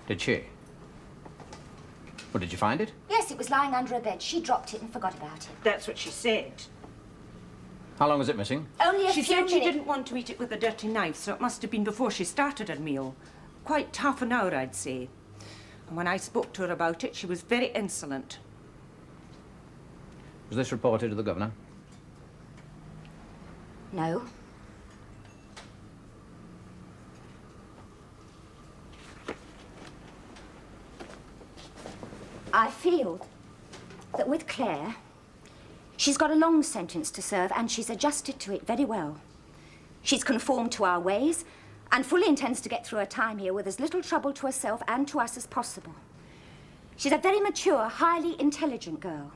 Did she? Well, did you find it? Yes, it was lying under a bed. She dropped it and forgot about it. That's what she said. How long is it missing? Only a She few said she minutes. didn't want to eat it with a dirty knife, so it must have been before she started her meal. Quite half an hour, I'd say. And when I spoke to her about it, she was very insolent. Was this reported to the governor? No. I feel that with Claire, she's got a long sentence to serve and she's adjusted to it very well. She's conformed to our ways and fully intends to get through her time here with as little trouble to herself and to us as possible. She's a very mature, highly intelligent girl.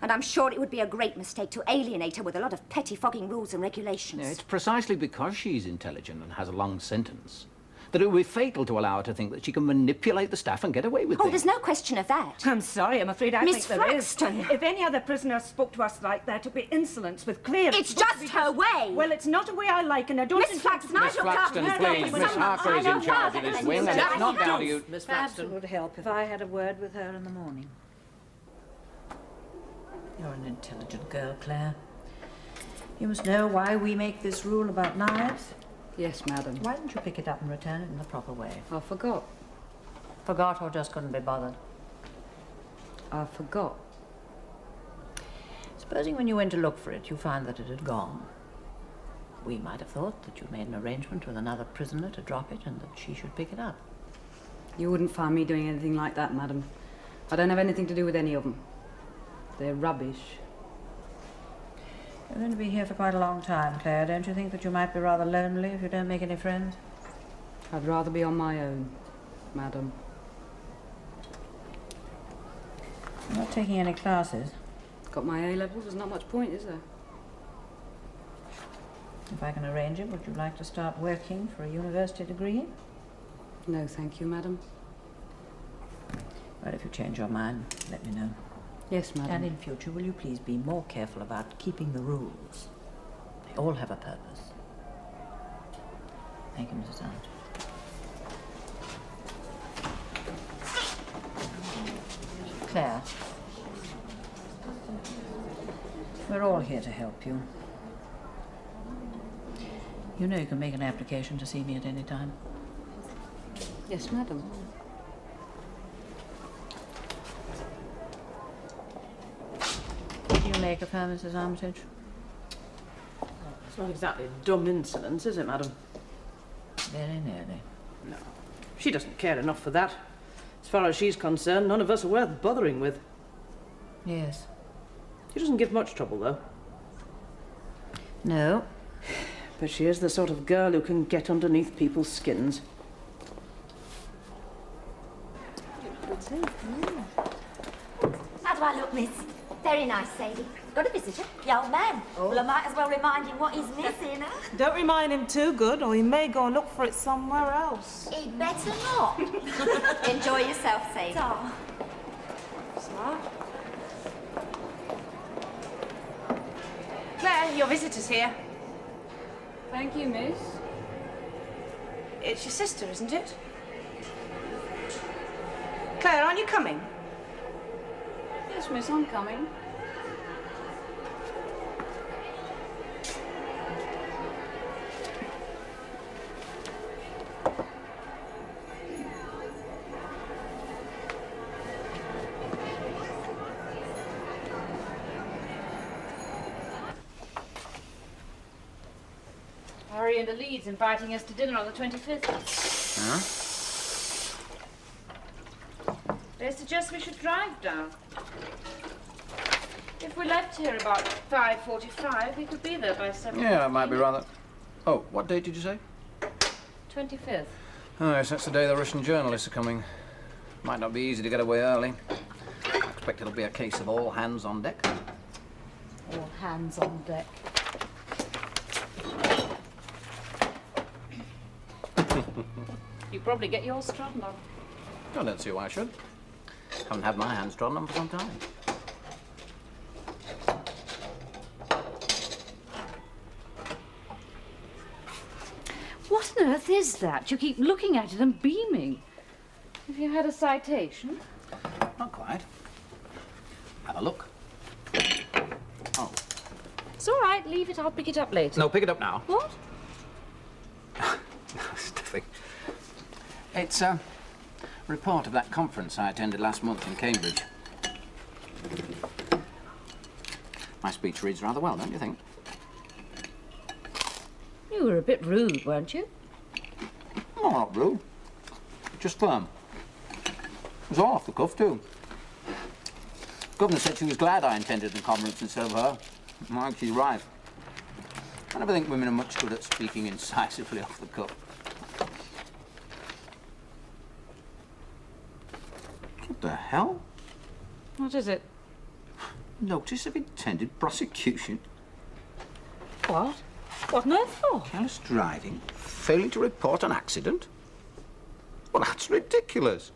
And I'm sure it would be a great mistake to alienate her with a lot of pettifogging rules and regulations. Yeah, it's precisely because she's intelligent and has a long sentence that it would be fatal to allow her to think that she can manipulate the staff and get away with Oh, things. there's no question of that. I'm sorry, I'm afraid I Miss think there is. Flaxton. If any other prisoner spoke to us like that, it'd be insolence with Claire. It's supposed just to be her way. Well, it's not a way I like, and I don't... Miss Flaxton, I Miss looked after Flaxton, her please. with Miss someone Harker is I know in charge rather of this than wing, and you. it's not down to you. Miss Perhaps it Flaxton, would help if I had a word with her in the morning. You're an intelligent girl, Claire. You must know why we make this rule about knives. Yes, madam. Why didn't you pick it up and return it in the proper way? I forgot. Forgot or just couldn't be bothered? I forgot. Supposing when you went to look for it, you found that it had gone. We might have thought that you'd made an arrangement with another prisoner to drop it and that she should pick it up. You wouldn't find me doing anything like that, madam. I don't have anything to do with any of them. They're rubbish. You're going to be here for quite a long time, Claire. Don't you think that you might be rather lonely if you don't make any friends? I'd rather be on my own, madam. You're not taking any classes. Got my A-levels, there's not much point, is there? If I can arrange it, would you like to start working for a university degree? No, thank you, madam. Well, if you change your mind, let me know. Yes, madam. And in future, will you please be more careful about keeping the rules? They all have a purpose. Thank you, Mrs. Hunt. Claire, we're all here to help you. You know you can make an application to see me at any time. Yes, madam. What do you make of her, Mrs. Armitage? It's not exactly dumb insolence, is it, madam? Very nearly. No. She doesn't care enough for that. As far as she's concerned, none of us are worth bothering with. Yes. She doesn't give much trouble, though. No. But she is the sort of girl who can get underneath people's skins. How do I look, miss? Very nice, Sadie. Got a visitor? The old man. Well, I might as well remind him what he's missing, huh? Don't remind him too good, or he may go and look for it somewhere else. He'd better not. Enjoy yourself, Sadie. Oh. Claire, your visitor's here. Thank you, miss. It's your sister, isn't it? Claire, aren't you coming? Yes, miss, I'm coming. Harry and the Leeds inviting us to dinner on the 25th. Huh? They suggest we should drive down. If we left here about 5:45, we could be there by 7. Yeah, that might be rather... Oh, what date did you say? 25th. Oh, yes, that's the day the Russian journalists are coming. Might not be easy to get away early. I expect it'll be a case of all hands on deck. All hands on deck. You probably get yours trodden on. I don't see why I should. Haven't had my hands trodden on for some time. What on earth is that? You keep looking at it and beaming. Have you had a citation? Not quite. Have a look. Oh. It's all right. Leave it. I'll pick it up later. No, pick it up now. What? Stuffing. It's a report of that conference I attended last month in Cambridge. My speech reads rather well, don't you think? You were a bit rude, weren't you? No, not rude. Just firm. It was all off the cuff, too. The governor said she was glad I attended the conference instead of her. Well, she's right. I never think women are much good at speaking incisively off the cuff. What the hell? What is it? Notice of intended prosecution. What? What on earth for? Careless driving, failing to report an accident? Well, that's ridiculous.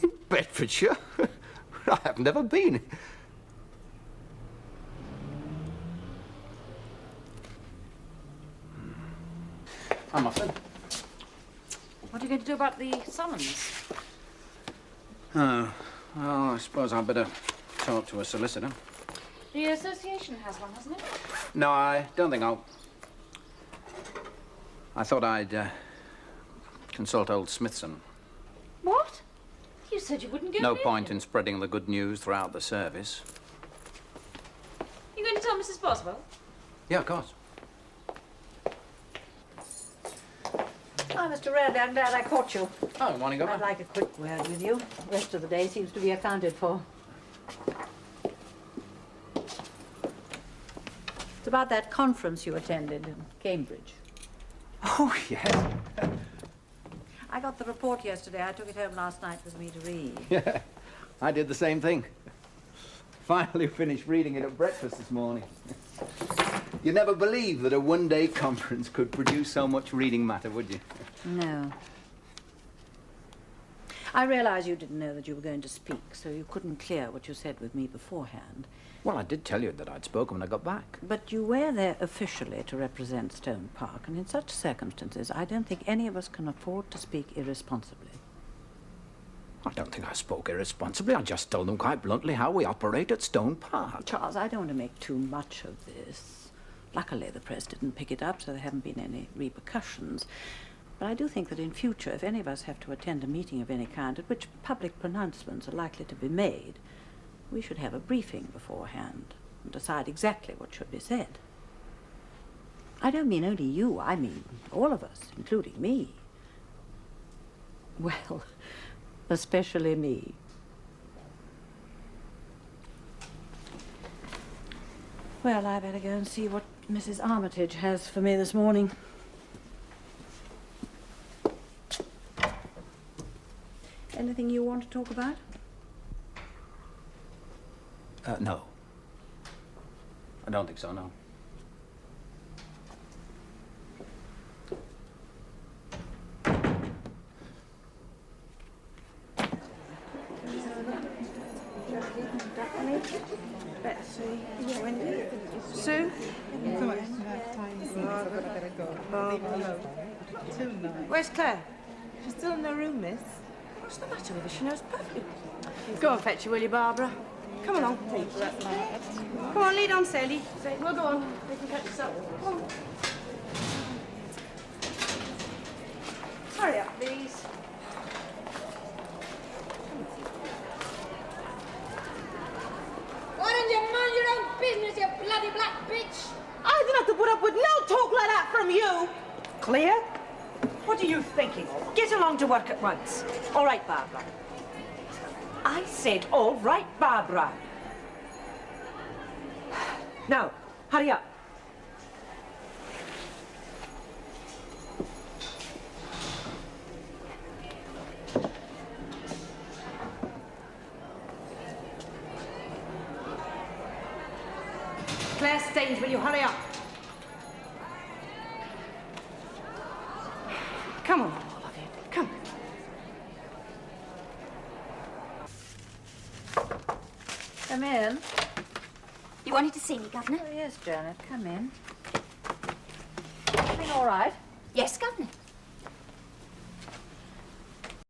In Bedfordshire? I have never been. I'm off then. What are you going to do about the summons? Oh, well, I suppose I'd better talk to a solicitor. The association has one, hasn't it? No, I don't think I'll... I thought I'd consult old Smithson. What? You said you wouldn't go No near point him. in spreading the good news throughout the service. You going to tell Mrs. Boswell? Yeah, of course. Oh, Mr. Red, I'm glad I caught you. Oh, morning, I'd Governor. like a quick word with you. The rest of the day seems to be accounted for. It's about that conference you attended in Cambridge. Oh, yes. I got the report yesterday. I took it home last night with me to read. Yeah, I did the same thing. Finally finished reading it at breakfast this morning. You'd never believe that a one-day conference could produce so much reading matter, would you? No. I realize you didn't know that you were going to speak, so you couldn't clear what you said with me beforehand. Well, I did tell you that I'd spoken when I got back. But you were there officially to represent Stone Park, and in such circumstances, I don't think any of us can afford to speak irresponsibly. I don't think I spoke irresponsibly. I just told them quite bluntly how we operate at Stone Park. Charles, I don't want to make too much of this. Luckily, the press didn't pick it up, so there haven't been any repercussions. But I do think that in future, if any of us have to attend a meeting of any kind at which public pronouncements are likely to be made, we should have a briefing beforehand and decide exactly what should be said. I don't mean only you, I mean all of us, including me. Well, especially me. Well, I better go and see what Mrs. Armitage has for me this morning. Anything you want to talk about? No. I don't think so, no. Sue? Where's Claire? She's still in her room, miss. What's the matter with her? She knows perfectly. Go and fetch her, will you, Barbara? Come along. Come on, lead on, Sally. We'll go on. They can catch us up. Come on. Hurry up, please. Why don't you mind your own business, you bloody black bitch? I didn't have to put up with no talk like that from you. Claire? What are you thinking of? Get along to work at once. All right, Barbara. I said, all right, Barbara. Now, hurry up. Claire Staines, will you hurry up? Come on, all of you. Come. Come in. You wanted to see me, Governor? Oh, yes, Janet, come in. Everything all right? Yes, Governor.